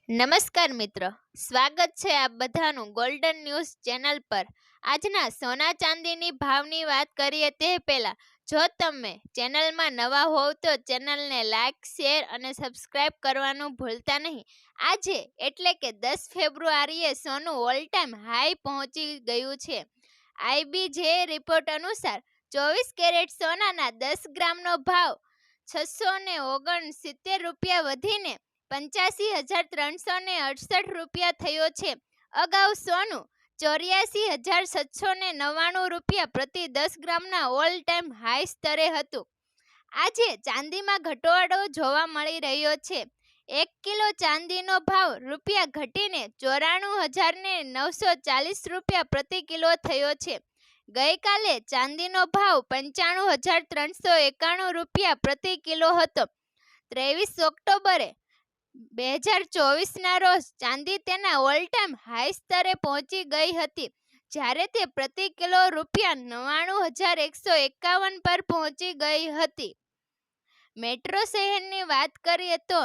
નમસ્કાર મિત્રો, સ્વાગત છે આપ બધાનું ગોલ્ડન ન્યૂઝ ચેનલ પર। આજના સોના ચાંદીની ભાવની વાત કરીએ તે પહેલા જો તમે ચેનલમાં નવા હોવ તો ચેનલને લાઇક, શેર અને સબસ્ક્રાઇબ કરવાનું ભૂલતા નહીં। આજે એટલે કે 10 ફેબ્રુઆરીએ સોનું ઓલ ટાઈમ હાઈ પહોંચી ગયું છે। IBJ રિપોર્ટ અનુસાર 24 કેરેટ સોનાના 10 ગ્રામનો ભાવ 669 રૂપિયા વધીને 85,368 રૂપિયા થયો છે। અગાઉ સોનું 84,799 રૂપિયા પ્રતિ 10 ગ્રામના ઓલ ટાઈમ હાઈ સ્તરે હતું। આજે ચાંદીમાં ઘટાડો જોવા મળી રહ્યો છે। 1 કિલો ચાંદીનો ભાવ રૂપિયા ઘટીને 94,940 રૂપિયા પ્રતિ કિલો થયો છે। ગઈકાલે ચાંદીનો ભાવ 95,391 રૂપિયા પ્રતિ કિલો હતો। 23 ઓક્ટોબરે 2024ના રોજ ચાંદી તેના ઓલ ટાઈમ હાઈ સ્તરે પહોંચી ગઈ હતી, જ્યારે તે પ્રતિ કિલો રૂપિયા 99,151 પર પહોંચી ગઈ હતી। મેટ્રો શહેરની વાત કરીએ તો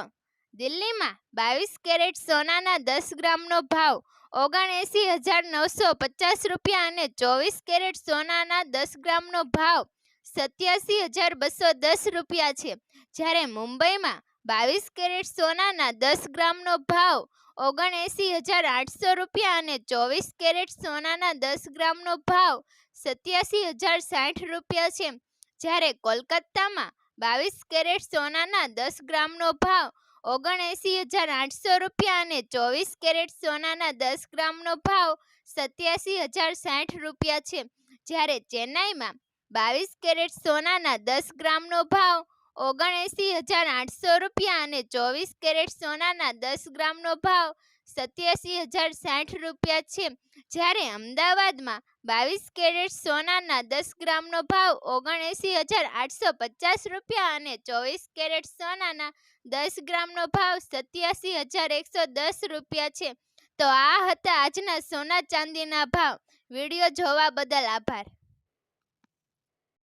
દિલ્હીમાં 22 કેરેટ સોનાના 10 ગ્રામનો ભાવ 79,950 રૂપિયા અને 24 કેરેટ સોનાના 10 ગ્રામનો ભાવ 87,210 રૂપિયા છે, જ્યારે મુંબઈમાં 22 કેરેટ સોનાના 10 ગ્રામનો ભાવ 79,800 રૂપિયા અને 24 કેરેટ સોનાના 10 ગ્રામનો ભાવ 87,060 રૂપિયા છે, જ્યારે કોલકાતામાં 22 કેરેટ સોનાના 10 ગ્રામનો ભાવ 79,800 રૂપિયા અને 24 કેરેટ સોનાના 10 ગ્રામનો ભાવ 87,060 રૂપિયા છે, જ્યારે ચેન્નાઈમાં 22 કેરેટ સોનાના 10 ગ્રામનો ભાવ 79,800 રૂપિયા અને 24 કેરેટ સોનાના 10 ગ્રામનો ભાવ 87,060 રૂપિયા છે, જ્યારે અમદાવાદમાં 22 કેરેટ સોનાના 10 ગ્રામનો ભાવ 79,850 રૂપિયા અને 24 કેરેટ સોનાના 10 ગ્રામનો ભાવ 87,110 રૂપિયા છે। તો આ હતા આજના સોના ચાંદીના ભાવ। વિડીયો જોવા બદલ આભાર।